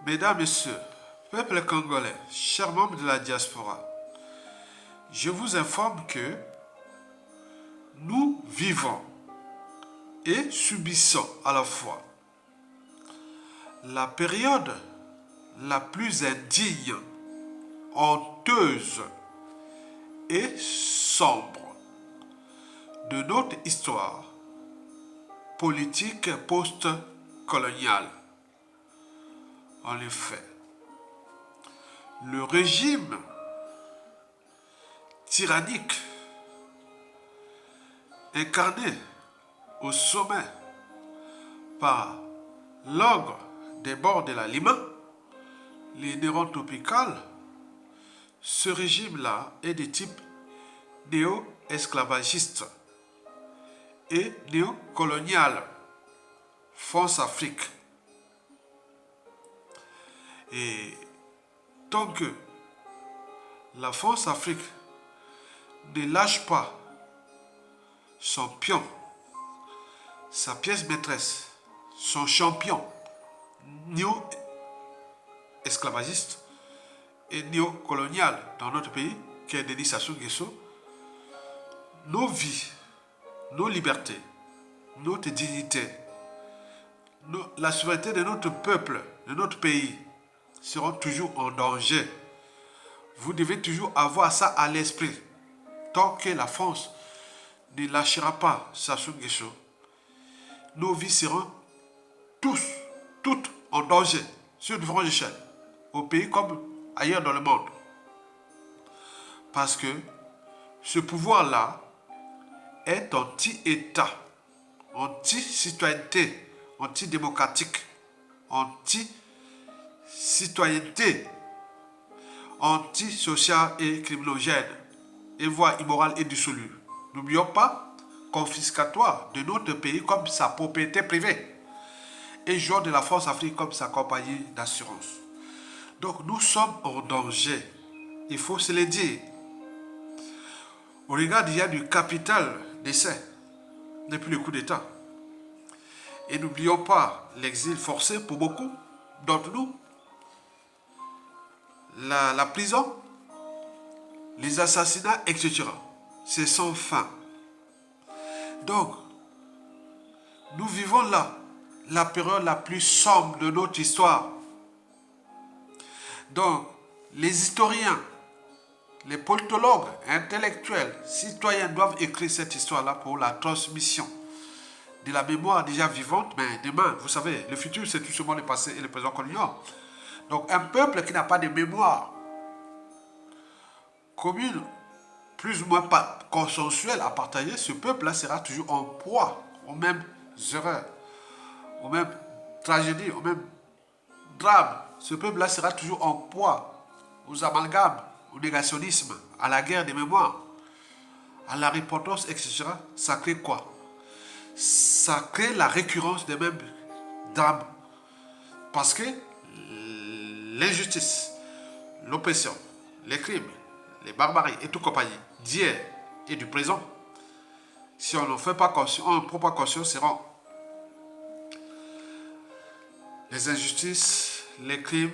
Mesdames, Messieurs, peuple congolais, chers membres de la diaspora, je vous informe que nous vivons et subissons à la fois la période la plus indigne, honteuse et sombre de notre histoire politique post-coloniale. En effet, le régime tyrannique incarné au sommet par l'ogre des bords de la Lima, les Néron tropical, ce régime-là est de type néo-esclavagiste et néocolonial, France-Afrique. Et tant que la France-Afrique ne lâche pas son pion, sa pièce maîtresse, son champion néo-esclavagiste et néocolonial dans notre pays, qui est Denis Sassou Nguesso, nos vies, nos libertés, notre dignité, la souveraineté de notre peuple, de notre pays, seront toujours en danger. Vous devez toujours avoir ça à l'esprit. Tant que la France ne lâchera pas Sassou Nguesso, nos vies seront toutes en danger, sur différentes échelles, au pays comme ailleurs dans le monde. Parce que ce pouvoir-là est anti-État, anti-citoyenneté, anti-démocratique, anti-citoyenneté, anti-social et criminogène, et voire immoral et dissolu. N'oublions pas, confiscatoire de notre pays comme sa propriété privée, et jouant de la France-Afrique comme sa compagnie d'assurance. Donc nous sommes en danger, il faut se le dire. On regarde, il y a du capital d'essai depuis le coup d'État. Et n'oublions pas l'exil forcé pour beaucoup d'entre nous. La prison, les assassinats, etc. C'est sans fin. Donc, nous vivons là, la période la plus sombre de notre histoire. Donc, les historiens, les politologues, intellectuels, citoyens doivent écrire cette histoire-là pour la transmission de la mémoire déjà vivante, mais demain, vous savez, le futur, c'est tout simplement le passé et le présent qu'on ignore. Donc, un peuple qui n'a pas de mémoire commune, plus ou moins pas consensuelle à partager, ce peuple-là sera toujours en proie aux mêmes erreurs, aux mêmes tragédies, aux mêmes drames. Ce peuple-là sera toujours en proie aux amalgames, au négationnisme, à la guerre des mémoires, à la repentance, etc. Ça crée quoi? Ça crée la récurrence des mêmes drames. Parce que l'injustice, l'oppression, les crimes, les barbaries et tout compagnie d'hier et du présent, si on n'en fait pas conscience, on ne prend pas conscience, seront les injustices, les crimes,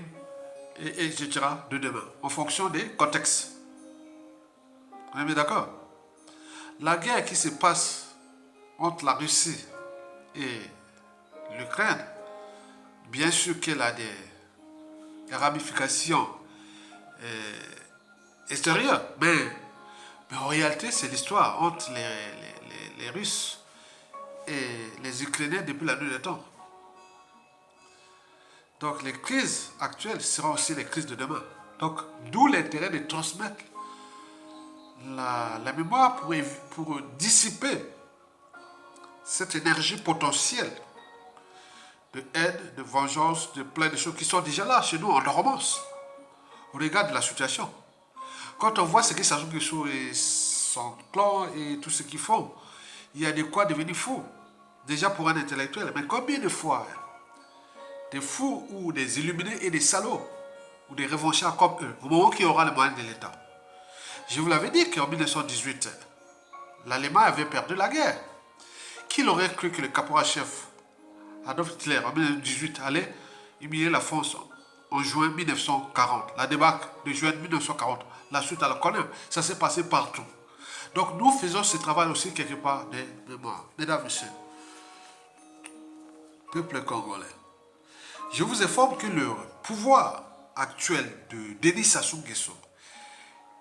etc. de demain, en fonction des contextes. On est bien d'accord? La guerre qui se passe entre la Russie et l'Ukraine, bien sûr qu'elle a des ramifications extérieures, mais en réalité, c'est l'histoire entre les Russes et les Ukrainiens depuis la nuit des temps. Donc les crises actuelles seront aussi les crises de demain. Donc d'où l'intérêt de transmettre la mémoire pour dissiper cette énergie potentielle de haine, de vengeance, de plein de choses qui sont déjà là chez nous en dormance. On regarde la situation. Quand on voit ce que Sassou Nguesso et son clan et tout ce qu'ils font, il y a de quoi devenir fou. Déjà pour un intellectuel, mais combien de fois des fous ou des illuminés et des salauds ou des revanchards comme eux, au moment qu'il y aura les moyens de l'État. Je vous l'avais dit qu'en 1918, l'Allemagne avait perdu la guerre. Qui l'aurait cru que le caporal-chef Adolf Hitler en 1918 allait humilier la France en juin 1940. La débâcle de juin 1940. La suite à la connaît. Ça s'est passé partout. Donc nous faisons ce travail aussi quelque part de mémoire. Mesdames, Messieurs, peuple congolais, je vous informe que le pouvoir actuel de Denis Sassou Nguesso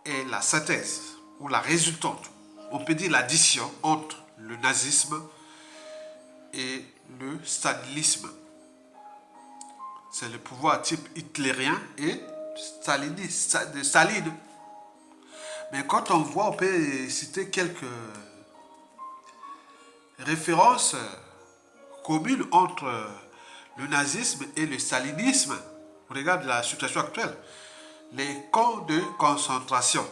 est la synthèse ou la résultante, on peut dire l'addition entre le nazisme et le stalinisme. C'est le pouvoir type hitlérien et de Staline. Mais quand on voit, on peut citer quelques références communes entre le nazisme et le stalinisme. Regarde la situation actuelle. Les camps de concentration.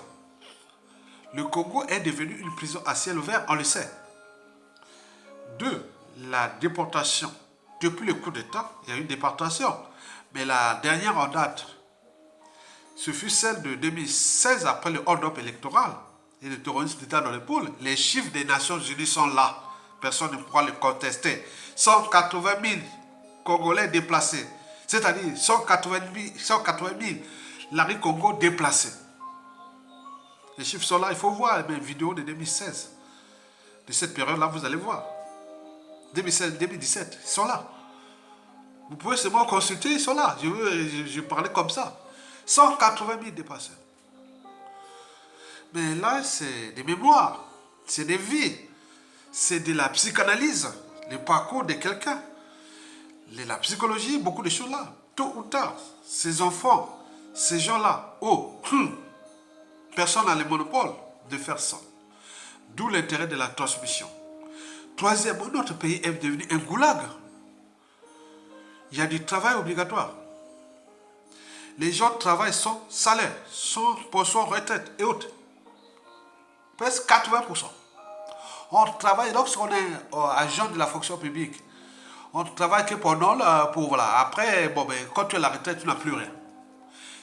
Le Congo est devenu une prison à ciel ouvert, on le sait. 2. La déportation. Depuis le coup d'État, il y a eu une déportation. Mais la dernière en date, ce fut celle de 2016 après le hold-up électoral et le terrorisme d'État dans les pôles. Les chiffres des Nations Unies sont là. Personne ne pourra le contester. 180 000 Congolais déplacés. C'est-à-dire 180 000 Larry Congo déplacés. Les chiffres sont là. Il faut voir mes vidéos de 2016. De cette période-là, vous allez voir. 2016, 2017, ils sont là. Vous pouvez seulement consulter, ils sont là. Je parlais comme ça. 180 000 dépassés. Mais là, c'est des mémoires, c'est des vies, c'est de la psychanalyse, le parcours de quelqu'un. La psychologie, beaucoup de choses là. Tôt ou tard, ces enfants, ces gens-là, personne n'a le monopole de faire ça. D'où l'intérêt de la transmission. Troisièmement, notre pays est devenu un goulag. Il y a du travail obligatoire. Les gens travaillent sans salaire, sans pension, retraite et autres. Presque 80%. On travaille, lorsqu'on est agent de la fonction publique, on ne travaille que pendant, voilà. Après, quand tu es à la retraite, tu n'as plus rien.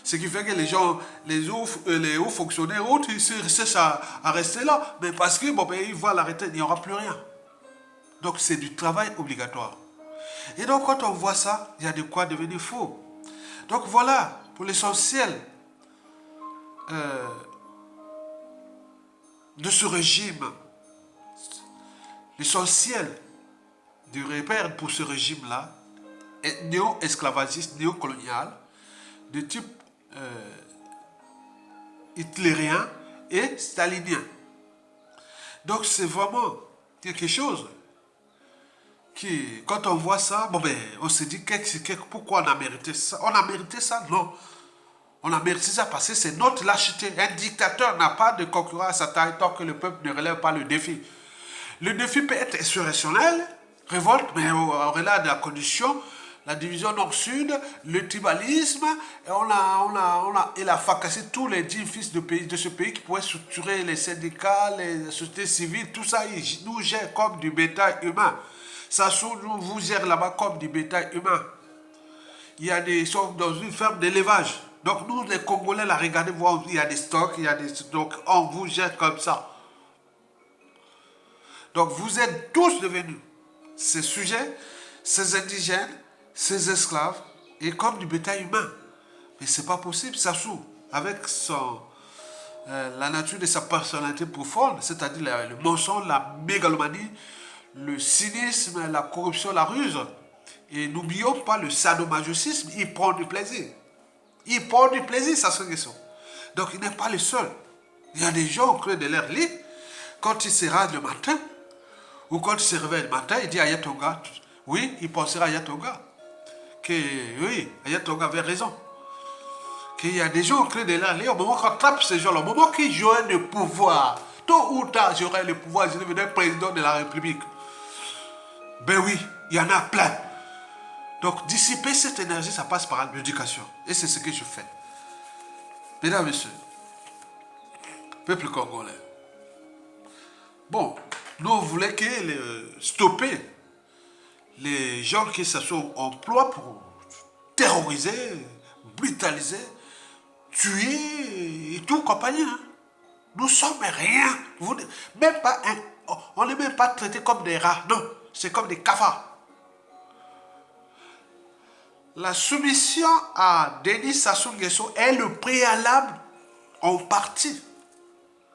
Ce qui fait que les gens, les hauts fonctionnaires, autres, ils cherchent à rester là. Mais parce que, ils voient la retraite, il n'y aura plus rien. Donc, c'est du travail obligatoire. Et donc, quand on voit ça, il y a de quoi devenir fou. Donc, voilà, pour l'essentiel de ce régime, l'essentiel du repère pour ce régime-là est néo-esclavagiste, néocolonial, de type hitlérien et stalinien. Donc, c'est vraiment quelque chose qui, quand on voit ça, on se dit pourquoi on a mérité ça. On a mérité ça? Non. On a mérité ça parce que c'est notre lâcheté. Un dictateur n'a pas de concurrent à sa taille tant que le peuple ne relève pas le défi. Le défi peut être insurrectionnel, révolte, mais on relève de la condition, la division nord-sud, le tribalisme, et il a fracassé tous les édifices de ce pays qui pourraient structurer les syndicats, les sociétés civiles, tout ça, ils nous gèrent comme du bétail humain. Sassou vous gère là-bas comme du bétail humain. Ils sont dans une ferme d'élevage. Donc nous, les Congolais, là, regardez, voir, il y a des stocks, donc on vous gère comme ça. Donc vous êtes tous devenus ces sujets, ces indigènes, ces esclaves, et comme du bétail humain. Mais c'est pas possible, Sassou, avec la nature de sa personnalité profonde, c'est-à-dire le mensonge, la mégalomanie, le cynisme, la corruption, la ruse. Et n'oublions pas le sadomasochisme, il prend du plaisir. Il prend du plaisir, Sassou Nguesso. Donc il n'est pas le seul. Il y a des gens au creux de leur lit, quand ils se rasent le matin, ou quand ils se réveillent le matin, il dit à Ayatonga, oui, il pensera à Ayatonga, que oui, Ayatonga avait raison. Qu'il y a des gens au creux de leur lit, au moment qu'on attrape ces gens-là, au moment qu'ils jouent le pouvoir, tôt ou tard, j'aurai le pouvoir, je deviendrai président de la République. Ben oui, il y en a plein. Donc, dissiper cette énergie, ça passe par l'éducation. Et c'est ce que je fais. Mesdames, Messieurs, peuple congolais. Bon, nous, on voulait stopper les gens qui se sont employés pour terroriser, brutaliser, tuer et tout, compagnie. Hein. Nous sommes rien. Même pas on n'est même pas traités comme des rats. Non, c'est comme des cafards. La soumission à Denis Sassou Nguesso est le préalable en partie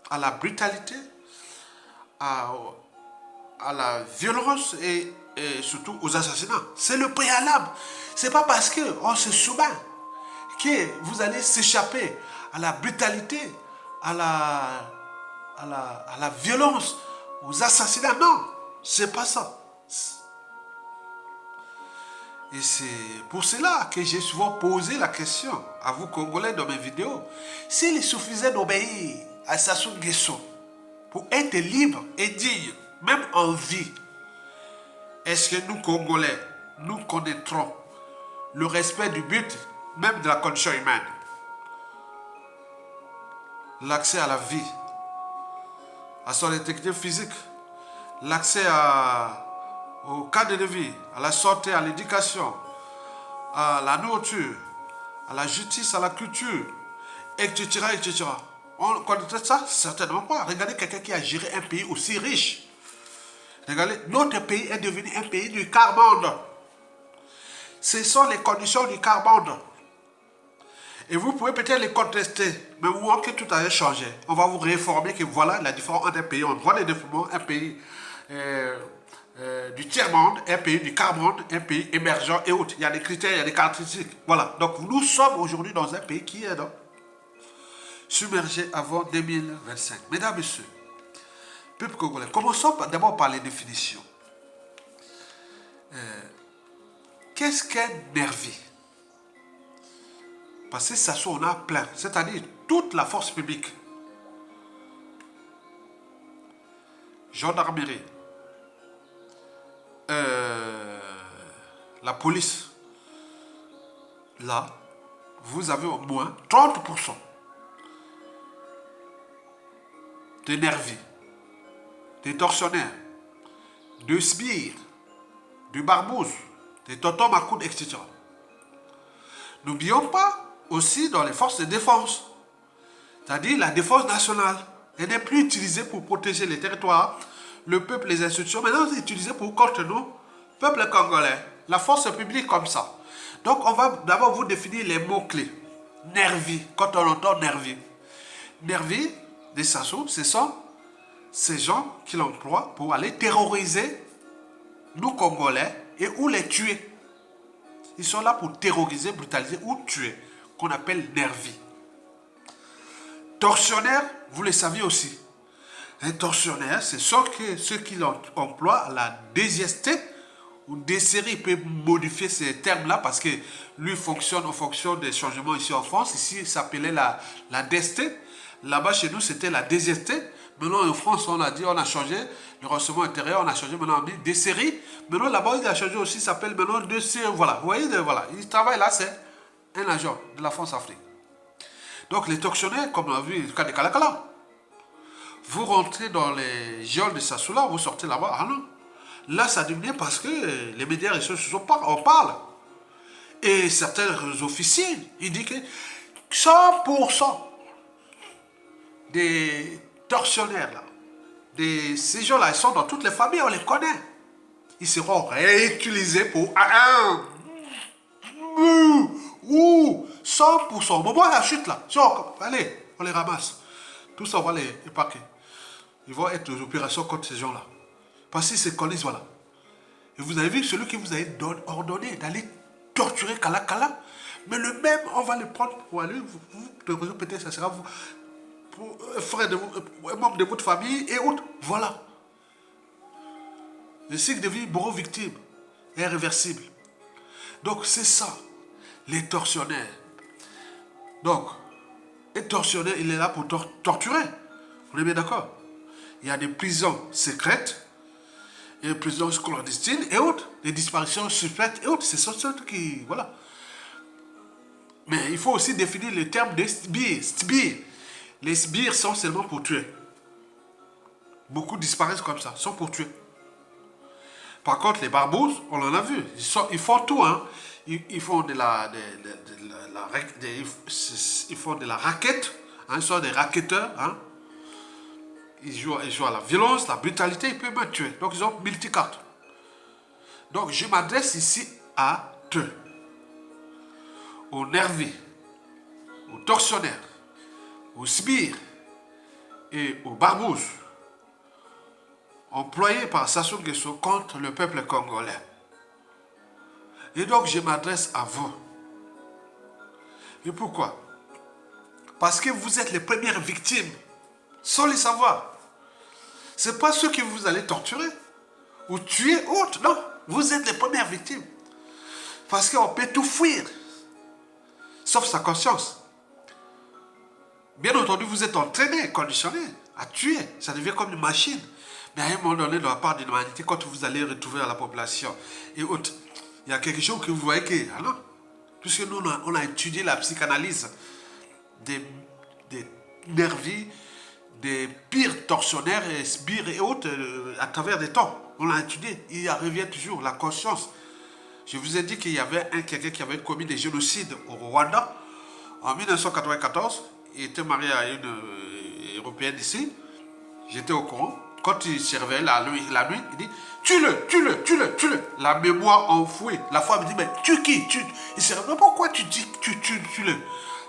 à la brutalité, à la violence et surtout aux assassinats. C'est le préalable. C'est pas parce qu'on se soumet que vous allez s'échapper à la brutalité, à la violence, aux assassinats. Non, c'est pas ça. Et c'est pour cela que j'ai souvent posé la question à vous Congolais dans mes vidéos. S'il suffisait d'obéir à Sassou Nguesso pour être libre et digne, même en vie, est-ce que nous Congolais, nous connaîtrons le respect du but, même de la condition humaine? L'accès à la vie, à son intégrité physique, l'accès au cadre de vie, à la santé, à l'éducation, à la nourriture, à la justice, à la culture, etc., etc. On connaît ça? Certainement pas. Regardez quelqu'un qui a géré un pays aussi riche. Regardez, notre pays est devenu un pays du quart-monde. Ce sont les conditions du quart-monde. Et vous pouvez peut-être les contester, mais vous voyez que tout a changé. On va vous réformer que voilà la différence entre un pays. On voit les différences, un pays du tiers-monde, un pays du quart-monde, un pays émergent et autres. Il y a des critères, il y a des caractéristiques. Voilà. Donc nous sommes aujourd'hui dans un pays qui est submergé avant 2025. Mesdames et messieurs, peuple congolais, commençons d'abord par les définitions. Qu'est-ce qu'un nervi? Parce que ça, on a plein, c'est-à-dire toute la force publique, gendarmerie, la police, là, vous avez au moins 30% de nervis, des tortionnaires, de sbires, de barbouzes, des tontons macoudes, etc. N'oublions pas aussi dans les forces de défense, c'est-à-dire la défense nationale. Elle n'est plus utilisée pour protéger les territoires, le peuple, les institutions. Maintenant, c'est utilisé pour contre nous, peuple congolais, la force publique comme ça. Donc, on va d'abord vous définir les mots-clés. Nervi, quand on entend nervi. Nervi, des Sassou, ce sont ces gens qui l'emploient pour aller terroriser nous Congolais et ou les tuer. Ils sont là pour terroriser, brutaliser ou tuer, qu'on appelle nervis. Tortionnaires, vous le saviez aussi. Un tortionnaire, c'est ceux qui emploient la DGST ou DCRI. Il peut modifier ces termes-là parce que lui fonctionne en fonction des changements ici en France. Ici, il s'appelait la DST. Là-bas, chez nous, c'était la DGST. Maintenant, en France, on a changé. Le renseignement intérieur, on a changé. Maintenant, on dit DCRI. Maintenant, là-bas, il a changé aussi. Il s'appelle maintenant DCRI. Voilà. Vous voyez, voilà. Il travaille là, c'est un agent de la France-Afrique. Donc, les tortionnaires, comme on a vu, le cas de Kalakala. Vous rentrez dans les geôles de Sassoula, vous sortez là-bas. Ah non. Là, ça devient parce que les médias on parle. Et certains officiers, ils disent que 100% des tortionnaires, là, ces gens-là, ils sont dans toutes les familles, on les connaît. Ils seront réutilisés pour 100%. Au moment de la chute, là, allez, on les ramasse. Tout ça, on va les éparquer. Ils vont être aux opérations contre ces gens-là. Parce qu'ils se connaissent, voilà. Et vous avez vu celui qui vous a ordonné d'aller torturer Kalakala. Mais le même, on va le prendre pour aller, peut-être ça sera vous, un membre de votre famille et autres. Voilà. Le cycle de vie bourreau victime est irréversible. Donc c'est ça, les tortionnaires. Donc, un tortionnaire, il est là pour torturer. Vous êtes bien d'accord? Il y a des prisons secrètes, il y a des prisons clandestines et autres, des disparitions suspectes et autres. C'est ça qui... Voilà. Mais il faut aussi définir le terme de sbires. Les sbires sont seulement pour tuer. Beaucoup disparaissent comme ça, sont pour tuer. Par contre, les barbouzes, on en a vu. Ils font tout, hein. Ils font de la raquette, hein. Ils sont des raquetteurs, hein. Ils jouent à la violence, la brutalité, ils peuvent me tuer. Donc, ils ont multicartes. Donc, je m'adresse ici à eux. aux nervis, aux tortionnaires, aux sbires et aux barbouzes employés par Sassou Nguesso contre le peuple congolais. Et donc je m'adresse à vous. Et pourquoi? Parce que vous êtes les premières victimes, sans les savoir. Ce n'est pas ceux que vous allez torturer ou tuer autres, non. Vous êtes les premières victimes. Parce qu'on peut tout fuir, sauf sa conscience. Bien entendu, vous êtes entraîné, conditionné à tuer. Ça devient comme une machine. Mais à un moment donné, de la part de l'humanité, quand vous allez retrouver à la population et autres, il y a quelque chose que vous voyez que, alors, puisque nous, on a étudié la psychanalyse des nervis, des pires tortionnaires et sbires et autres à travers des temps. On l'a étudié. Il revient toujours la conscience. Je vous ai dit qu'il y avait quelqu'un qui avait commis des génocides au Rwanda en 1994. Il était marié à une Européenne ici. J'étais au courant. Quand il se réveillait la nuit, il dit tue-le, tue-le, tue-le, tue-le. La mémoire enfouie. La femme dit mais tue qui? Il se réveille, pourquoi tu dis tue-le?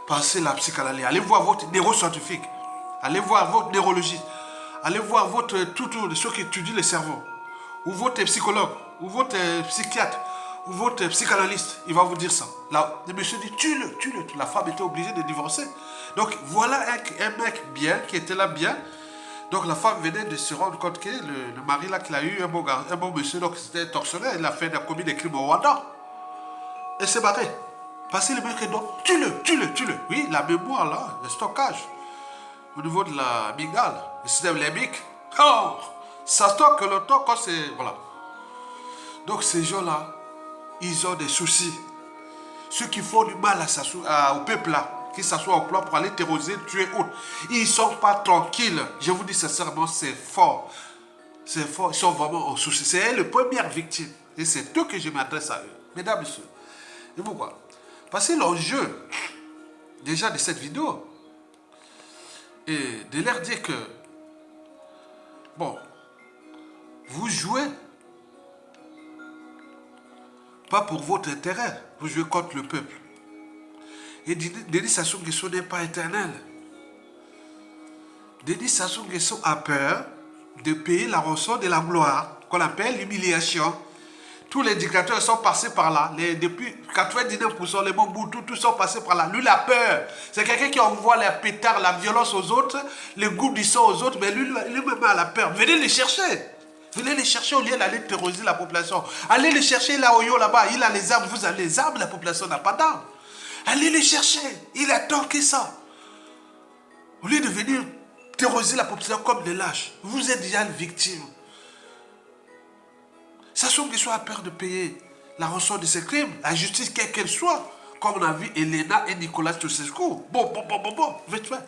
Pensez la psychanalyse. Allez voir votre neuroscientifique. Allez voir votre neurologiste. Allez voir votre ceux qui étudient le cerveau. Ou votre psychologue. Ou votre psychiatre. Ou votre psychanalyste. Il va vous dire ça. Là, le monsieur dit tue-le, tue-le. La femme était obligée de divorcer. Donc voilà un mec bien, qui était là bien. Donc la femme venait de se rendre compte que le mari là, qu'il a eu un bon monsieur, donc c'était tortionnaire, il a commis des crimes au Rwanda. Et s'est barré. Parce que le mec est donc, tue-le, tue-le, tue-le. Oui, la mémoire là, le stockage. Au niveau de la migale, le système limbique. Oh, ça stocke le temps quand c'est... Voilà. Donc ces gens-là, ils ont des soucis. Ceux qui font du mal au peuple là, qui s'assoient au plan pour aller terroriser, tuer autres. Ils ne sont pas tranquilles. Je vous dis sincèrement, c'est fort. C'est fort. Ils sont vraiment en souci. C'est les premières victimes. Et c'est eux que je m'adresse à eux. Mesdames, messieurs. Et pourquoi? Parce que l'enjeu, déjà de cette vidéo, est de leur dire que, bon, vous jouez pas pour votre intérêt. Vous jouez contre le peuple. Et Denis Sassou Nguesso n'est pas éternel. Denis Sassou Nguesso a peur de payer la rançon de la gloire, qu'on appelle l'humiliation. Tous les dictateurs sont passés par là. Depuis 99%, les Mobutu, tous sont passés par là. Lui, il a peur. C'est quelqu'un qui envoie les pétards, la violence aux autres, le goût du sang aux autres, mais lui-même a la peur. Venez les chercher. Venez les chercher au lieu d'aller terroriser la population. Allez les chercher là au là-bas. Il a les armes, vous avez les armes, la population n'a pas d'armes. Allez les chercher. Il attend que ça. Au lieu de venir terroriser la population comme des lâches, vous êtes déjà une victime. Sassou Nguesso a peur de payer la rançon de ses crimes, la justice quelle qu'elle soit, comme on a vu Elena et Nicolas Ceausescu. Bon, vite fait.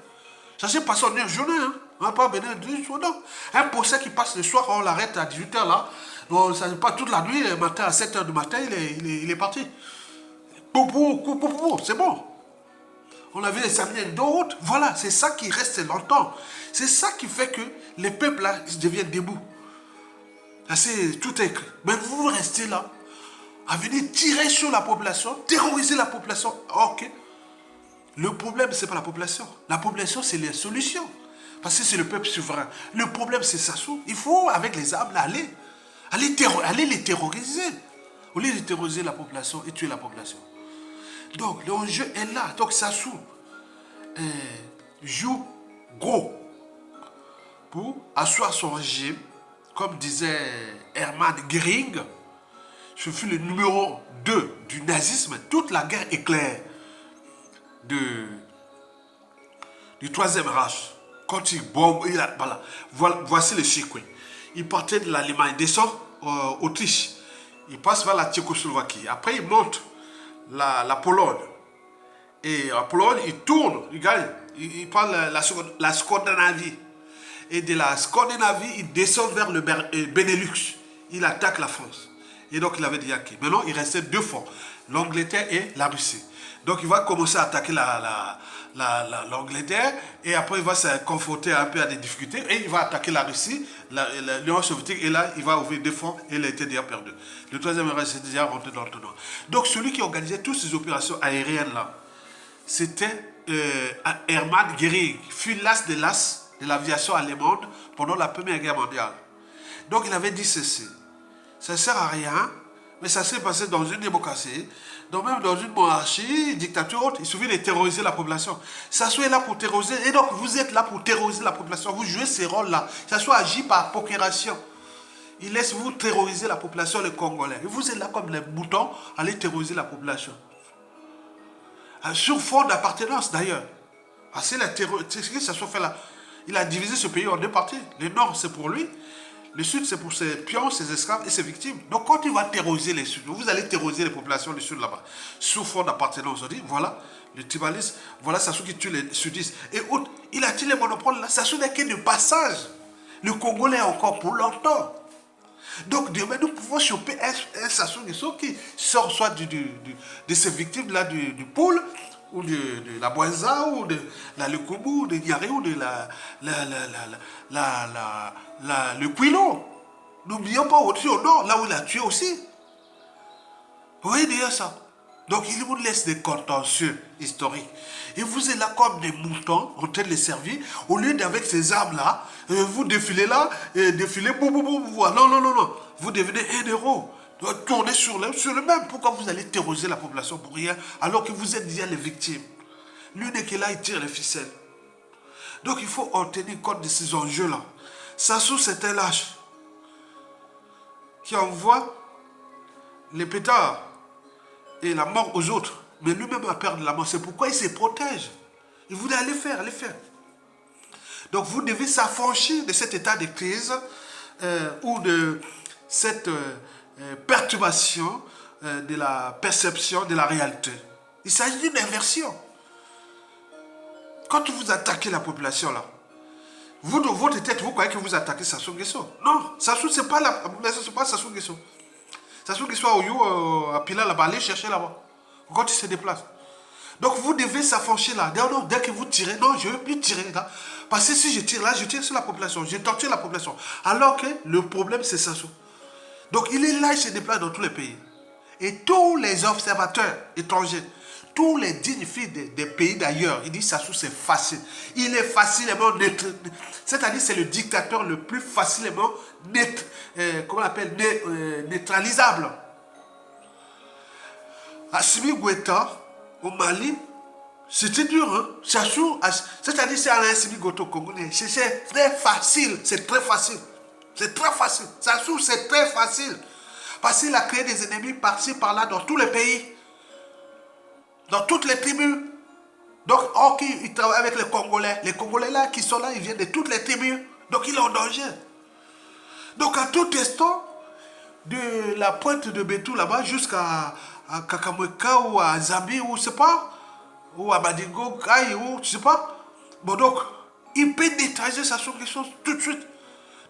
Ça s'est passé en une journée, hein. On n'a pas besoin de journée. Un procès qui passe le soir, on l'arrête à 18h là. Bon, ça n'est pas toute la nuit, le matin à 7h du matin, il est parti. C'est bon. On avait examiné d'autres. Voilà, c'est ça qui reste longtemps. C'est ça qui fait que les peuples là deviennent debout. Tout est écrit. Mais vous restez là, à venir tirer sur la population, terroriser la population. Ok. Le problème, ce n'est pas la population. La population, c'est les solutions. Parce que c'est le peuple souverain. Le problème, c'est Sassou. Il faut, avec les armes, aller les terroriser. Au lieu de terroriser la population et tuer la population. Donc, l'enjeu est là. Donc, Sassou joue gros pour asseoir son régime. Comme disait Hermann Göring, ce fut le numéro 2 du nazisme. Toute la guerre éclair du Troisième Reich. Quand il bombe, voici le circuit. Il partait de l'Allemagne, descend Autriche. Il passe vers la Tchécoslovaquie. Après, il monte la Pologne. Et en Pologne, il tourne, il gagne. Il prend la Scandinavie. Et de la Scandinavie, il descend vers le Benelux. Il attaque la France. Et donc, il avait dit, ok. Maintenant, il restait 2 fronts. l'Angleterre et la Russie. Donc il va commencer à attaquer l'Angleterre et après il va se confronter un peu à des difficultés et il va attaquer la Russie, l'Union soviétique et là il va ouvrir des fonds et il a été déjà perdu. Le troisième Reich s'est déjà rentré dans le tournoi. Donc celui qui organisait toutes ces opérations aériennes là, c'était Hermann Göring, fut l'as de l'aviation allemande pendant la Première Guerre mondiale. Donc il avait dit ceci, ça ne sert à rien, mais ça s'est passé dans une démocratie, donc même dans une monarchie, une dictature haute, il suffit de terroriser la population. Sassou est là pour terroriser, et donc vous êtes là pour terroriser la population, vous jouez ces rôles-là. Sassou agit par procuration. Il laisse vous terroriser la population, les Congolais. Et vous êtes là comme les moutons, allez terroriser la population. Sur fond d'appartenance d'ailleurs. Parce que ce que Sassou fait là, il a divisé ce pays en deux parties. Le nord c'est pour lui, le sud c'est pour ses pions, ses esclaves et ses victimes. Donc quand il va terroriser les sud, vous allez terroriser les populations du sud là-bas. Sous fond d'appartenance, on dit, voilà, le tribalisme, voilà Sassou qui tue les sudistes. Et autres, il a tué les monopoles là, Sassou n'est que de passage. Le Congolais encore pour longtemps. Donc demain nous pouvons choper un Sassou Nguesso qui sort soit de ces victimes là du pôle, ou de la Boisa, ou de la Lekoumou, ou de Niaré, ou de le Quilo. N'oublions pas au-dessus au nord, là où il a tué aussi. Vous voyez déjà ça. Donc il vous laisse des contentieux historiques. Et vous êtes là comme des moutons en train de les servir. Au lieu d'avec ces armes-là, vous défilez là, et défilez, boum, boum, boum, boum. Non, non, non, non. Vous devenez un héros. Tournez sur le même. Pourquoi vous allez terroriser la population pour rien alors que vous êtes déjà les victimes? Lui n'est que là, il tire les ficelles. Donc il faut en tenir compte de ces enjeux-là. Sassou, c'est un lâche qui envoie les pétards et la mort aux autres. Mais lui-même a peur de la mort. C'est pourquoi il se protège. Il voulait aller faire. Donc vous devez s'affranchir de cet état de crise ou de cette perturbation de la perception de la réalité. Il s'agit d'une inversion. Quand vous attaquez la population là, vous de votre tête, vous croyez que vous attaquez Sassou Nguesso. Non, Sassou, c'est pas la population, c'est pas Sassou Nguesso. Sassou Nguesso à Oyo, à Pila là-bas, allez chercher là-bas. Quand il se déplace. Donc vous devez s'affranchir là. Non, dès que vous tirez, non, je ne veux plus tirer là. Parce que si je tire là, je tire sur la population, je torture la population. Alors que le problème c'est Sassou. Donc il est là, il se déplace dans tous les pays. Et tous les observateurs étrangers, tous les dignifiés des pays d'ailleurs, ils disent Sassou c'est facile. Il est facilement c'est-à-dire c'est le dictateur le plus facilement neutralisable. Assimi Goïta au Mali, c'était dur, hein? Sassou, c'est-à-dire c'est Alain Assimi Goïta au Congo, c'est très facile, c'est très facile. C'est très facile. Sassou, c'est très facile. Parce qu'il a créé des ennemis par-ci, par-là, dans tous les pays. Dans toutes les tribus. Donc, il travaille avec les Congolais. Les Congolais là, qui sont là, ils viennent de toutes les tribus. Donc, il est en danger. Donc, à tout instant, de la pointe de Bétou là-bas jusqu'à Kakamweka ou à Zambie, ou je sais pas, ou à Badingo, Kai, ou je sais pas. Bon, donc, il peut détacher Sassou Nguesso tout de suite.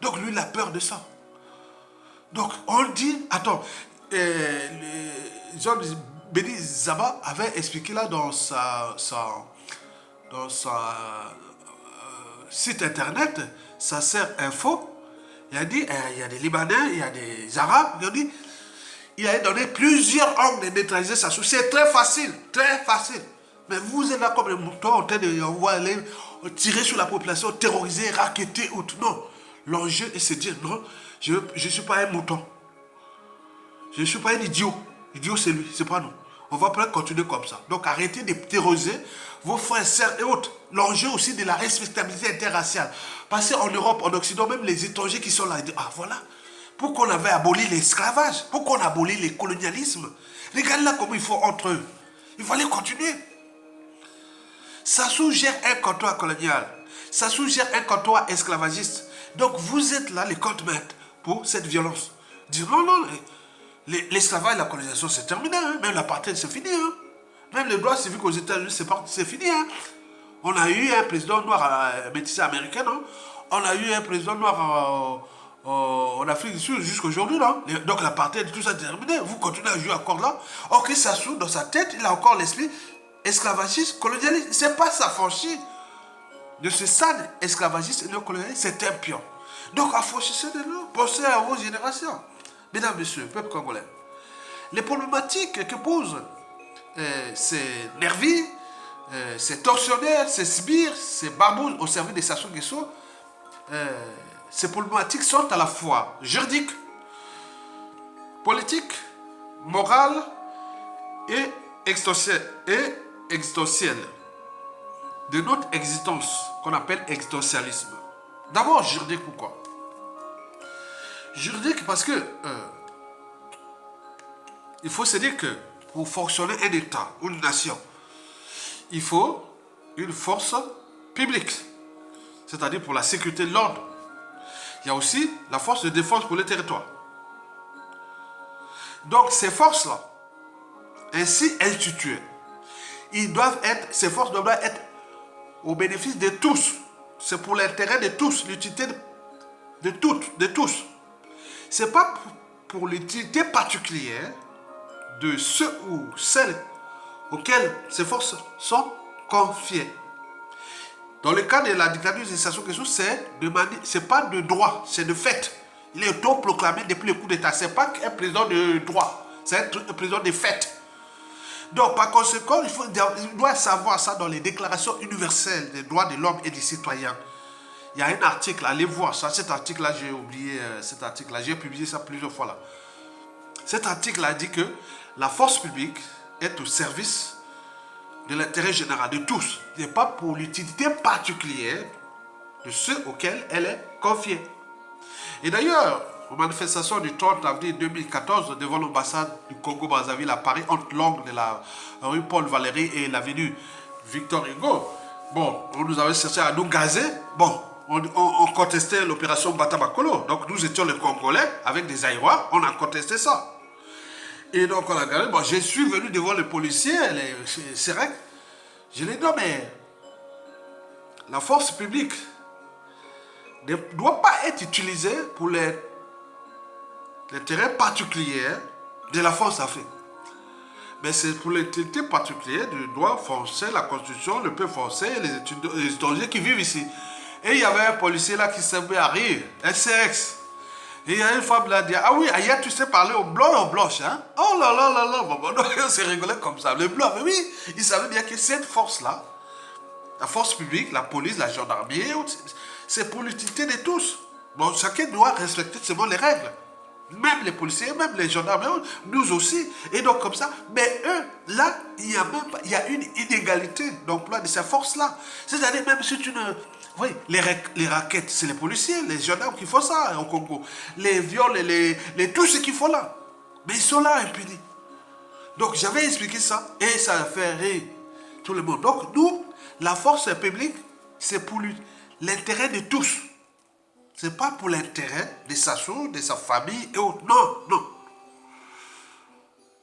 Donc lui, il a peur de ça. Donc on dit, attends, Jean Béni Zaba avait expliqué là dans sa site internet, sa sœur info, il a dit, il y a des Libanais, il y a des Arabes, il a dit, il a donné plusieurs angles de neutraliser Sassou. C'est très facile, très facile. Mais vous êtes là comme les moutons en train de tirer sur la population, terroriser, racketter, ou tout. Non. L'enjeu est de se dire, non, je ne suis pas un mouton. Je ne suis pas un idiot. Idiot, c'est lui, c'est pas nous. On va pas continuer comme ça. Donc arrêtez de terroriser vos frères, sœurs et autres. L'enjeu aussi de la respectabilité interraciale. Parce qu'en Europe, en Occident, même les étrangers qui sont là, ils disent, ah voilà, pourquoi on avait aboli l'esclavage, pourquoi on a aboli le colonialisme. Regardez là comment ils font entre eux. Il fallait continuer. Sassou gère un comptoir colonial. Sassou gère un comptoir esclavagiste. Donc vous êtes là, les contre-maîtres, pour cette violence. Dire non, non, l'esclavage et la colonisation c'est terminé. Hein. Même l'apartheid c'est fini. Hein. Même les droits civiques aux États-Unis c'est fini. Hein. On a eu un président noir métissé américain. Non? On a eu un président noir en Afrique du Sud jusqu'à aujourd'hui, non? Donc l'apartheid, tout ça est terminé. Vous continuez à jouer encore là. Or que Sassou, dans sa tête, il a encore l'esprit esclavagiste, colonialiste. C'est pas s'affranchir de ce stade esclavagiste et néocolonialiste, c'est un pion. Donc affranchissez de nous, pensez à vos générations. Mesdames, Messieurs, peuple congolais, les problématiques que posent ces nervis, ces tortionnaires, ces sbires, ces barbous au service des Sassou Nguesso, ces problématiques sont à la fois juridiques, politiques, morales et existentielles de notre existence, qu'on appelle existentialisme. D'abord, juridique, pourquoi? Juridique parce que il faut se dire que pour fonctionner un État ou une nation, il faut une force publique, c'est-à-dire pour la sécurité de l'ordre. Il y a aussi la force de défense pour le territoire. Donc ces forces-là, ainsi instituées, ces forces doivent être au bénéfice de tous. C'est pour l'intérêt de tous, l'utilité de tous. Ce n'est pas pour l'utilité particulière de ceux ou celles auxquels ces forces sont confiées. Dans le cas de la dictature de Sassou Nguesso, c'est pas de droit, c'est de fait. Il est autoproclamé depuis le coup d'État. Ce n'est pas un président de droit, c'est un président de fait. Donc, par conséquent, il doit savoir ça dans les déclarations universelles des droits de l'homme et des citoyens. Il y a un article, allez voir ça. Cet article-là, j'ai oublié cet article-là. J'ai publié ça plusieurs fois là. Cet article-là dit que la force publique est au service de l'intérêt général de tous. Ce n'est pas pour l'utilité particulière de ceux auxquels elle est confiée. Et d'ailleurs, aux manifestations du 30 avril 2014 devant l'ambassade du Congo-Brazzaville à Paris, entre l'angle de la rue Paul-Valéry et l'avenue Victor Hugo, bon, on nous avait cherché à nous gazer. Bon, on contestait l'opération Bata-Bakolo. Donc nous étions les Congolais avec des Aïrois, on a contesté ça. Et donc on a gagné. Bon, je suis venu devant les policiers, c'est vrai. Je leur ai dit, non mais la force publique ne doit pas être utilisée pour l'intérêt particulier de la force Afrique. Mais c'est pour l'intérêt particulier de droit forcer la Constitution, le peuple français et les étrangers qui vivent ici. Et il y avait un policier là qui s'est à rire, un CX. Et il y a une femme là qui dit, ah oui, hier tu sais parler aux blancs et aux blanches, hein? Oh là là là là, bon, on s'est rigolé comme ça. Les blancs, mais oui, ils savaient bien que cette force-là, la force publique, la police, la gendarmerie, c'est pour l'utilité de tous. Bon, chacun doit respecter seulement les règles. Même les policiers, même les gendarmes, nous aussi. Et donc comme ça, mais eux, là, il y a une inégalité d'emploi de ces forces-là. C'est-à-dire même si tu ne... Oui, les raquettes, c'est les policiers, les gendarmes qui font ça au Congo. Les viols, tout ce qu'il faut là. Mais ils sont là impunis. Donc j'avais expliqué ça et ça a fait rire tout le monde. Donc nous, la force publique, c'est pour l'intérêt de tous. Ce n'est pas pour l'intérêt de Sassou, de sa famille et autres. Non, non.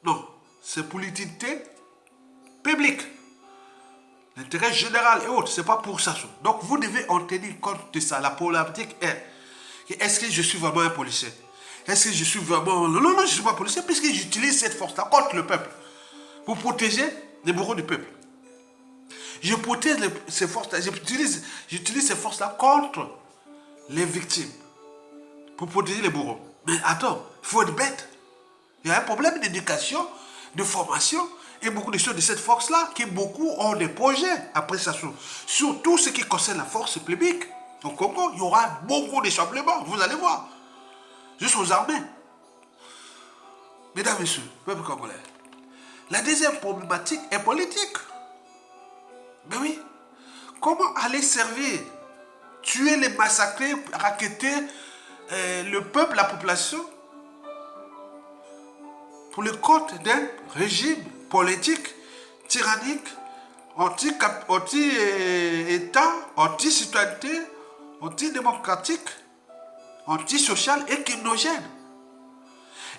Non, c'est pour l'utilité publique. L'intérêt général et autres, ce n'est pas pour Sassou. Donc vous devez en tenir compte de ça. La problématique est, est-ce que je suis vraiment un policier? Est-ce que je suis vraiment... Non, non, je ne suis pas policier puisque j'utilise cette force-là contre le peuple. Pour protéger les bourreaux du peuple. Je protège ces forces-là, j'utilise ces forces-là contre les victimes. Pour protéger les bourreaux. Mais attends, il faut être bête. Il y a un problème d'éducation, de formation, et beaucoup de choses de cette force-là, qui beaucoup ont des projets après ça. Surtout ce qui concerne la force publique. Au Congo, il y aura beaucoup de chamblements, vous allez voir. Juste aux armées. Mesdames et messieurs, peuple congolais. La deuxième problématique est politique. Mais oui, comment aller servir, tuer, les massacrer, racketter le peuple, la population, pour le compte d'un régime politique, tyrannique, anti-État, anti-citoyenneté, anti-démocratique, anti-social et criminogène.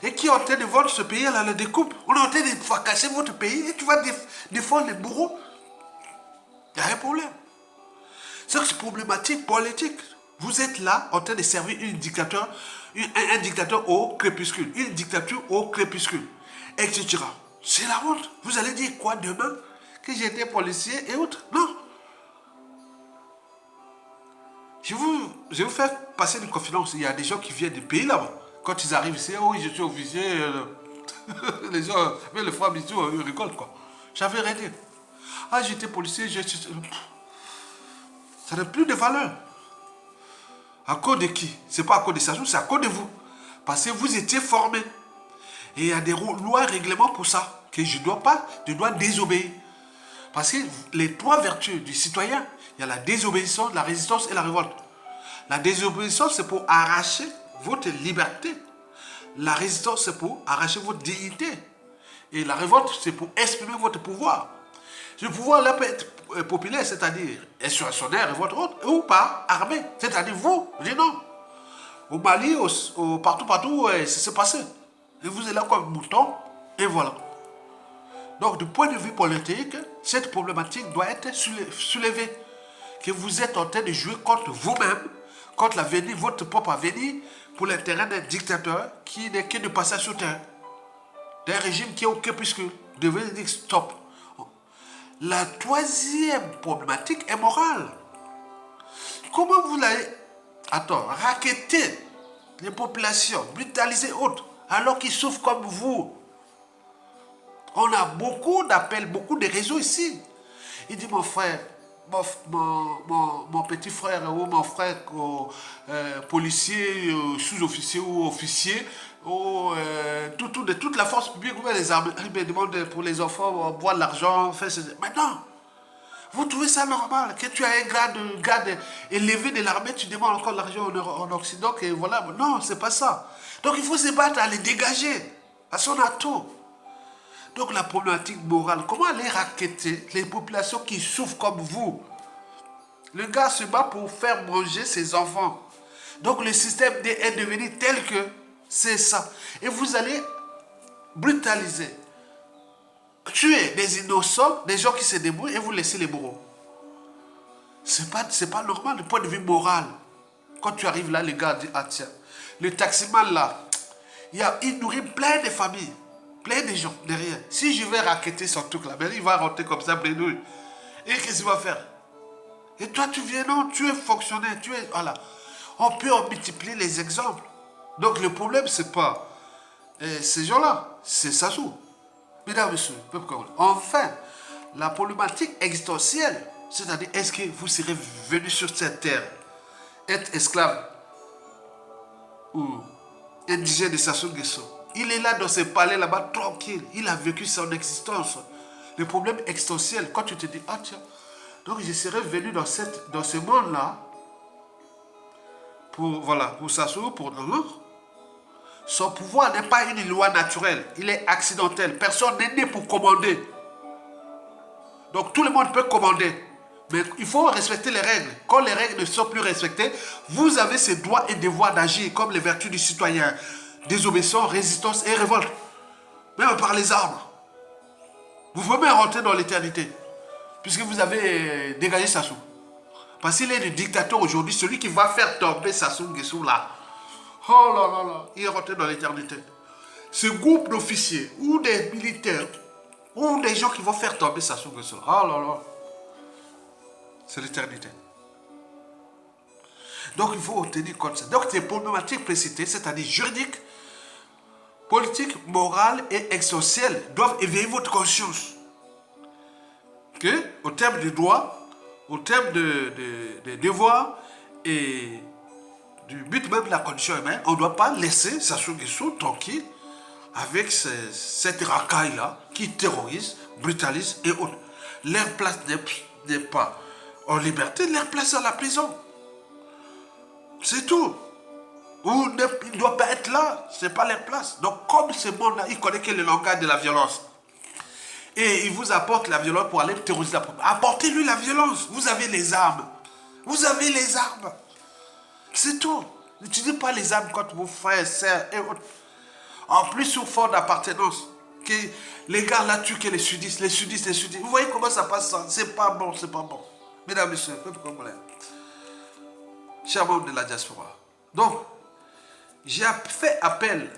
Et qui est en train de vendre ce pays à la découpe. On est en train de fracasser votre pays et tu vas défendre les bourreaux. Il y a un problème. C'est problématique politique. Vous êtes là en train de servir un dictateur au crépuscule, une dictature au crépuscule, etc. C'est la honte. Vous allez dire quoi demain? Que j'étais policier et autres? Non. Je vous fais passer une confidence. Il y a des gens qui viennent du pays là-bas. Quand ils arrivent ici, oh oui, je suis officier. Les gens, mais les femmes, ils rigolent quoi. J'avais rien dit. Ah, j'étais policier, ça n'a plus de valeur. À cause de qui? C'est pas à cause de ça, c'est à cause de vous. Parce que vous étiez formés. Et il y a des lois, règlements pour ça. Que je dois désobéir. Parce que les trois vertus du citoyen, il y a la désobéissance, la résistance et la révolte. La désobéissance, c'est pour arracher votre liberté. La résistance, c'est pour arracher votre dignité. Et la révolte, c'est pour exprimer votre pouvoir. Le pouvoir là peut être populaire, c'est-à-dire insurrectionnaire, révolte ou pas armé. C'est-à-dire vous, je dis non. Au Mali, partout, c'est s'est passé. Et vous êtes là comme mouton, et voilà. Donc, du point de vue politique, cette problématique doit être soulevée. Que vous êtes en train de jouer contre vous-même, contre l'avenir, votre propre avenir, pour l'intérêt d'un dictateur qui n'est que de passage sur terre. D'un régime qui est au crépuscule. Vous devez dire stop. La troisième problématique est morale. Comment vous allez, racketter les populations, brutaliser autres, alors qu'ils souffrent comme vous? On a beaucoup d'appels, beaucoup de réseaux ici. Il dit mon frère, mon petit frère ou mon frère policier, sous-officier ou officier, de toute la force publique, les armées, il me demande pour les enfants, boire de l'argent, faire ceci. Maintenant, vous trouvez ça normal? Que tu as un grade élevé de l'armée, tu demandes encore de l'argent en Occident, et voilà. Non, c'est pas ça. Donc il faut se battre à les dégager. Parce qu'on a tout. Donc la problématique morale, comment aller racketter les populations qui souffrent comme vous? Le gars se bat pour faire manger ses enfants. Donc le système est devenu tel que c'est ça. Et vous allez brutaliser, tuer des innocents, des gens qui se débrouillent et vous laissez les bourreaux. C'est pas normal du point de vue moral. Quand tu arrives là, les gars disent, ah tiens, le taximan là, il nourrit plein de familles. Plein de gens derrière. Si je vais racketter son truc là, il va rentrer comme ça, bredouille. Et qu'est-ce qu'il va faire? Et toi, tu viens, non, tu es fonctionnaire, voilà. On peut en multiplier les exemples. Donc le problème, c'est pas ces gens-là, c'est Sassou. Mesdames et messieurs, peuple congolais. Enfin, la problématique existentielle, c'est-à-dire, est-ce que vous serez venu sur cette terre être esclave ou indigène de Sassou Nguesso? Il est là dans ce palais là-bas, tranquille. Il a vécu son existence. Le problème existentiel, quand tu te dis, ah tiens, donc je serais venu dans ce monde-là, pour Sassou, pour nous. Son pouvoir n'est pas une loi naturelle, il est accidentel. Personne n'est né pour commander. Donc tout le monde peut commander. Mais il faut respecter les règles. Quand les règles ne sont plus respectées, vous avez ces droits et devoirs d'agir comme les vertus du citoyen. Désobéissance, résistance et révolte. Même par les armes. Vous pouvez même rentrer dans l'éternité. Puisque vous avez dégagé Sassou. Parce qu'il est le dictateur aujourd'hui, celui qui va faire tomber Sassou Nguesso là. Oh là là là, il est rentré dans l'éternité. Ce groupe d'officiers, ou des militaires, ou des gens qui vont faire tomber Sassou Nguesso. Oh là là. C'est l'éternité. Donc il faut tenir compte de ça. Donc les problématiques précitées, c'est-à-dire juridiques, politiques, morales et existentielles, doivent éveiller votre conscience. Que, au terme des droits, au terme des devoirs et du but même de la condition humaine, on ne doit pas laisser Sassou Nguesso tranquille avec cette racaille-là qui terrorise, brutalise et autres. Leur place n'est pas en liberté, leur place à la prison. C'est tout. Ou il ne doit pas être là, ce n'est pas leur place. Donc comme ce monde-là, il connaît que le langage de la violence. Et il vous apporte la violence pour aller terroriser la population. Apportez-lui la violence. Vous avez les armes. Vous avez les armes. C'est tout. N'utilisez pas les armes contre vos frères, sœurs et autres. En plus, sous fond d'appartenance. Que les gars là tuent que les sudistes, les sudistes, les sudistes. Vous voyez comment ça passe ça? C'est pas bon, c'est pas bon. Mesdames et messieurs, peuple congolais. chers membres de la diaspora. Donc, j'ai fait appel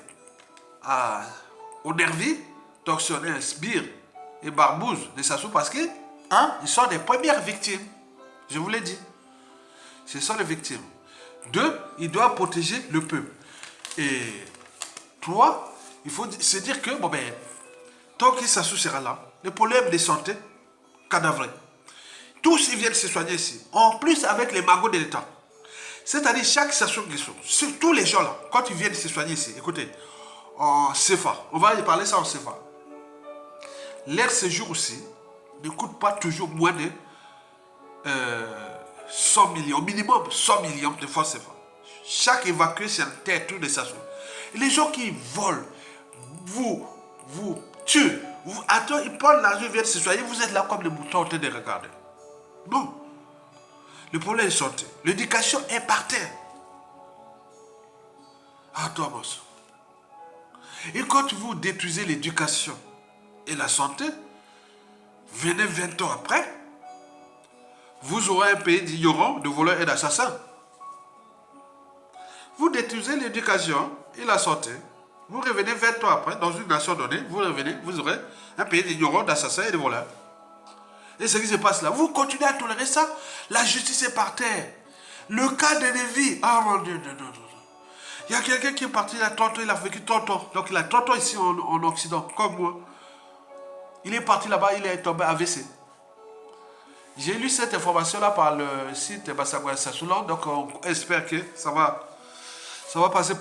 aux nervis, tortionnaires, sbires et barbouzes de Sassou parce que, ils sont les premières victimes. Je vous l'ai dit. Ce sont les victimes. 2, ils doivent protéger le peuple. Et 3, il faut se dire que, tant que Sassou sera là, les problèmes de santé, cadavrés. Tous, ils viennent se soigner ici. En plus, avec les magots de l'État. C'est-à-dire, chaque Sassou Nguesso, tous les gens là, quand ils viennent se soigner ici, écoutez, en CFA, on va y parler ça en CFA. Leur séjour aussi ne coûte pas toujours moins de 100 millions, minimum 100 millions de francs CFA. Chaque évacué, c'est un territoire de Sassou. Les gens qui volent, vous tuent, attends, ils prennent l'argent, ils viennent se soigner, vous êtes là comme les moutons en train de regarder. Non. Le problème est santé. L'éducation est par terre. Attends, mon sang. Et quand vous détruisez l'éducation et la santé, venez 20 ans après, vous aurez un pays d'ignorants, de voleurs et d'assassins. Vous détruisez l'éducation et la santé, vous revenez 20 ans après, dans une nation donnée, vous revenez, vous aurez un pays d'ignorants, d'assassins et de voleurs. Et ce qui se passe là, vous continuez à tolérer ça, la justice est par terre. Le cas de Lévi, mon Dieu, non. Il y a quelqu'un qui est parti, il a 30 ans, il a vécu 30 ans. Donc il a 30 ans ici en Occident, comme moi. Il est parti là-bas, il est tombé AVC. J'ai lu cette information-là par le site Bassagouya Sassoulan, donc on espère que ça va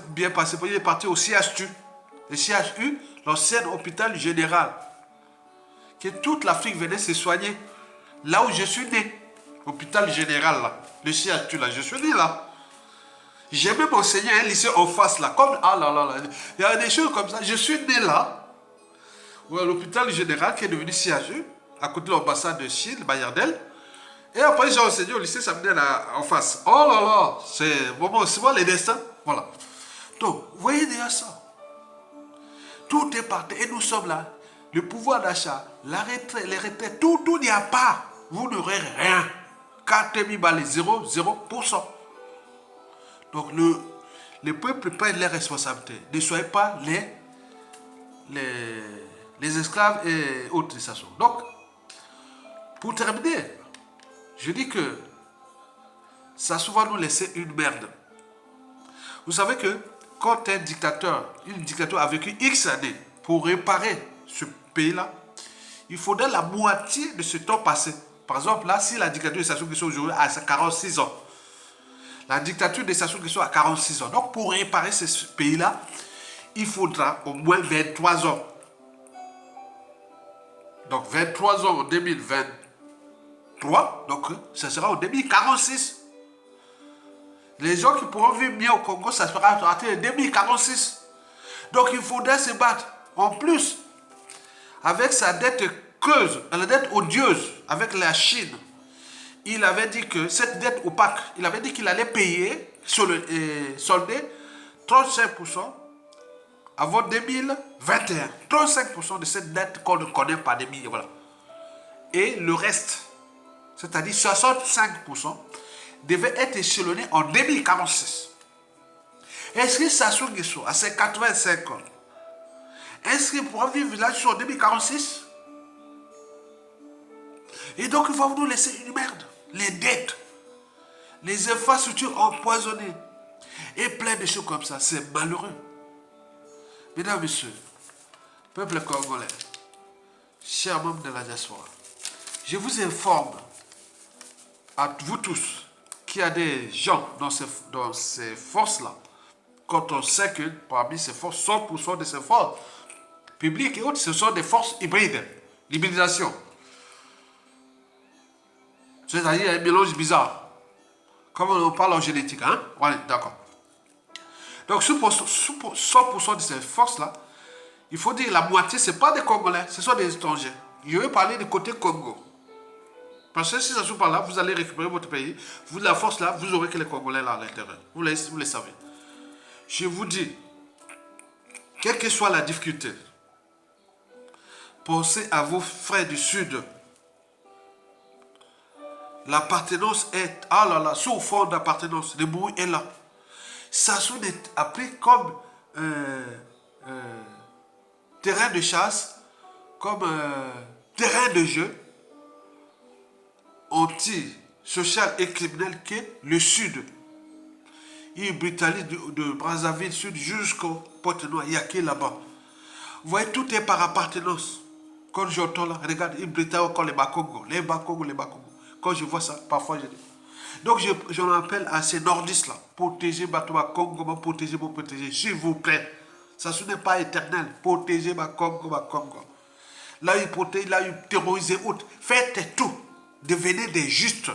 bien passer. Il est parti au CHU. Le CHU, l'ancien hôpital général, que toute l'Afrique venait se soigner. Là où je suis né, hôpital général, là, le CHU, là, je suis né là. J'ai même enseigné à un lycée en face là, comme, il y a des choses comme ça. Je suis né là, à l'hôpital général qui est devenu CHU, à côté de l'ambassade de Chine, Bayardel. Et après j'ai enseigné au lycée Samuel en face. Oh là là, c'est moi les destins. Voilà. Donc, vous voyez déjà ça. Tout est parti et nous sommes là. Le pouvoir d'achat, la retraite, les retraites, tout n'y a pas. Vous n'aurez rien. 4000 balles, 0%. Donc, le peuple prenne les responsabilités. Ne soyez pas les esclaves et autres. Donc, pour terminer, je dis que Sassou va nous laisser une merde. Vous savez que quand une dictature a vécu X années pour réparer ce pays-là, il faudrait la moitié de ce temps passé. Par exemple, là, si la dictature de Sassou Nguesso aujourd'hui a 46 ans, la dictature de Sassou Nguesso a 46 ans. Donc, pour réparer ce pays-là, il faudra au moins 23 ans. Donc, 23 ans en 2023, donc ça sera en 2046. Les gens qui pourront vivre mieux au Congo, ça sera en 2046. Donc, il faudrait se battre. En plus, avec sa dette creuse, la dette odieuse avec la Chine, il avait dit que cette dette opaque, il avait dit qu'il allait payer, solder 35% avant 2021. 35% de cette dette qu'on ne connaît pas des milliers. Voilà. Et le reste, c'est-à-dire 65%, devait être échelonné en 2046. Est-ce que Sassou Nguesso, à ses 85 ans, est-ce qu'il pourra vivre là-dessus en 2046? Et donc, il va nous laisser une merde. Les dettes, les infrastructures empoisonnées et plein de choses comme ça. C'est malheureux. Mesdames, Messieurs, peuple congolais, chers membres de la diaspora, je vous informe à vous tous qu'il y a des gens dans ces forces-là, quand on sait que parmi ces forces, 100% de ces forces publiques et autres, ce sont des forces hybrides, l'hybridation. C'est-à-dire un mélange bizarre. Comme on parle en génétique, hein? Oui, d'accord. Donc, 100% de ces forces-là, il faut dire la moitié, ce n'est pas des Congolais, ce sont des étrangers. Je vais parler du côté Congo. Parce que si ça se passe là, vous allez récupérer votre pays. Vous, la force là, vous aurez que les Congolais là à l'intérieur. Vous les savez. Je vous dis, quelle que soit la difficulté, pensez à vos frères du Sud. L'appartenance est, ah là là, sous fond d'appartenance, le bruit est là. Sassou est appris comme terrain de chasse, comme terrain de jeu anti-social et criminel qu'est le Sud. Il brutalise de Brazzaville Sud jusqu'au Pointe-Noire, il y a qui là-bas. Vous voyez, tout est par appartenance. Quand j'entends là, regarde, il brutalise encore les Bakongo, les Bakongo, les Bakongo. Quand je vois ça, parfois je dis. Donc j'en appelle à ces nordistes-là, protéger Batouba Congo, protéger, s'il vous plaît. Ça ce n'est pas éternel. Protéger Congo, Congo. Là, il protège, là, il terrorise autres. Faites tout. Devenez des justes.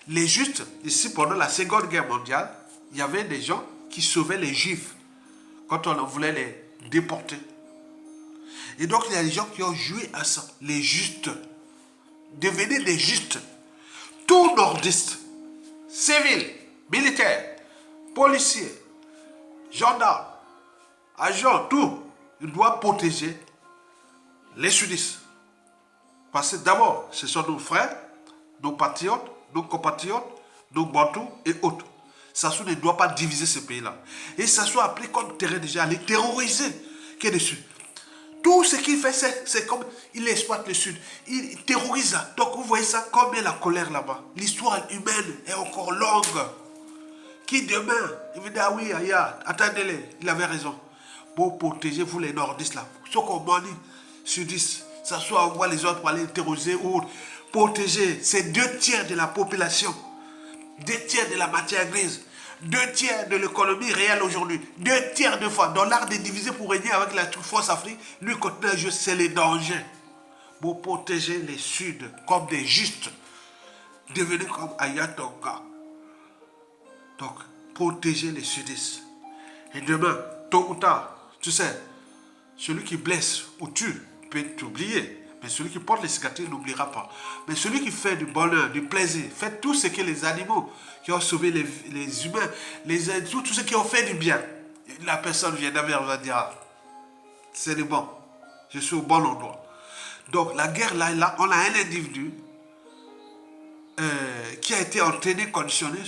Les justes, ici, pendant la Seconde Guerre mondiale, il y avait des gens qui sauvaient les Juifs quand on voulait les déporter. Et donc, il y a des gens qui ont joué à ça. Les justes. Devenez des justes. Tout nordiste, civil, militaire, policier, gendarme, agent, tout, il doit protéger les sudistes. Parce que d'abord, ce sont nos frères, nos patriotes, nos compatriotes, nos bantous et autres. Sassou ne doit pas diviser ce pays-là. Et Sassou a appelé comme terrain déjà à les terroriser. Qui est dessus? Tout ce qu'il fait, c'est comme il exploite le Sud. Il terrorise. Donc vous voyez ça, combien la colère là-bas. L'histoire humaine est encore longue. Qui demain, il va dire, ah oui, attendez-les, il avait raison. Pour protéger vous les nordistes là. Ceux qu'on manie, sudistes, ça soit on voit les autres pour aller terroriser ou protéger. C'est 2/3 de la population. 2/3 de la matière grise. 2/3 de l'économie réelle aujourd'hui. 2/3 de fois. Dans l'art de diviser pour régner avec la force Afrique, lui continue à jouer, c'est les dangers. Pour protéger les Suds comme des justes. Devenez comme Ayatonga. Donc, protéger les Sudistes. Et demain, tôt ou tard, tu sais, celui qui blesse ou tue peut t'oublier. Mais celui qui porte les cicatrices n'oubliera pas. Mais celui qui fait du bonheur, du plaisir, fait tout ce que les animaux qui ont sauvé les humains, tous ceux qui ont fait du bien. La personne vient d'avoir, va dire, ah, c'est le bon, je suis au bon endroit. Donc la guerre, là, on a un individu qui a été entraîné, conditionné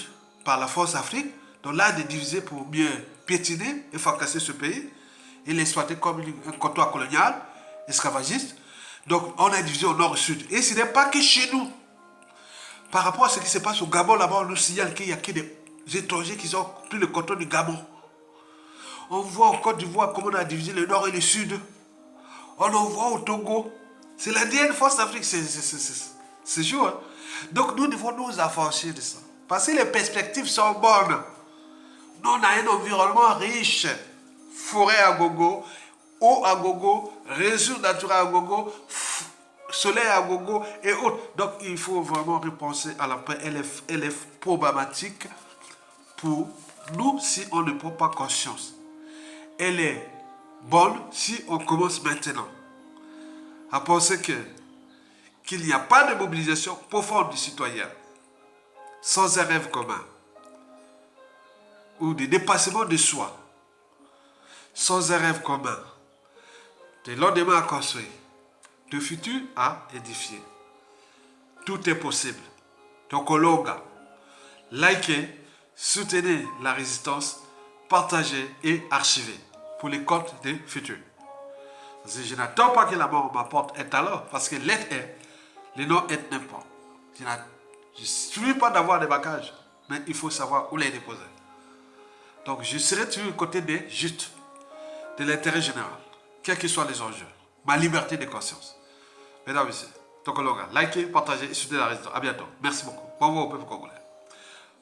par la force Afrique, donc là, de diviser pour mieux piétiner et fracasser ce pays, et l'exploiter comme un comptoir colonial, esclavagiste. Donc, on a divisé au nord et au sud. Et ce n'est pas que chez nous. Par rapport à ce qui se passe au Gabon, là-bas, on nous signale qu'il y a que des étrangers qui ont pris le canton du Gabon. On voit en Côte d'Ivoire comment on a divisé le nord et le sud. On en voit au Togo. C'est l'ADN Force Afrique, c'est chaud. Hein? Donc, nous devons nous affranchir de ça. Parce que les perspectives sont bonnes. Nous, on a un environnement riche. Forêt à gogo, eau à gogo, réseau naturel à gogo, soleil à gogo et autres. Donc il faut vraiment repenser à la LF problématique pour nous si on ne prend pas conscience. Elle est bonne si on commence maintenant à penser qu'il n'y a pas de mobilisation profonde du citoyen sans un rêve commun ou de dépassement de soi, sans un rêve commun, de lendemain à construire, de futur à édifier. Tout est possible. Donc, Olonga, likez, soutenez la résistance, partagez et archivez pour les comptes des futurs. Je n'attends pas que la mort m'apporte un talent, parce que l'être est, le nom est n'importe. Je ne suis pas d'avoir des bagages, mais il faut savoir où les déposer. Donc, je serai toujours du côté des justes, de l'intérêt général, quels que soient les enjeux. Ma liberté de conscience. Mesdames et messieurs, Tokolonga, likez, partagez et soutenez la résistance. À bientôt. Merci beaucoup. Bon au peuple congolais.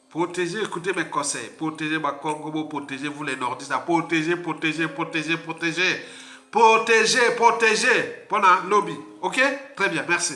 Protégez, écoutez mes conseils. Protégez ma Congo, protégez-vous les nordistes. Protégez, protégez, protégez, protégez. Protégez, protégez. Pendant lobby. Ok? Très bien, merci.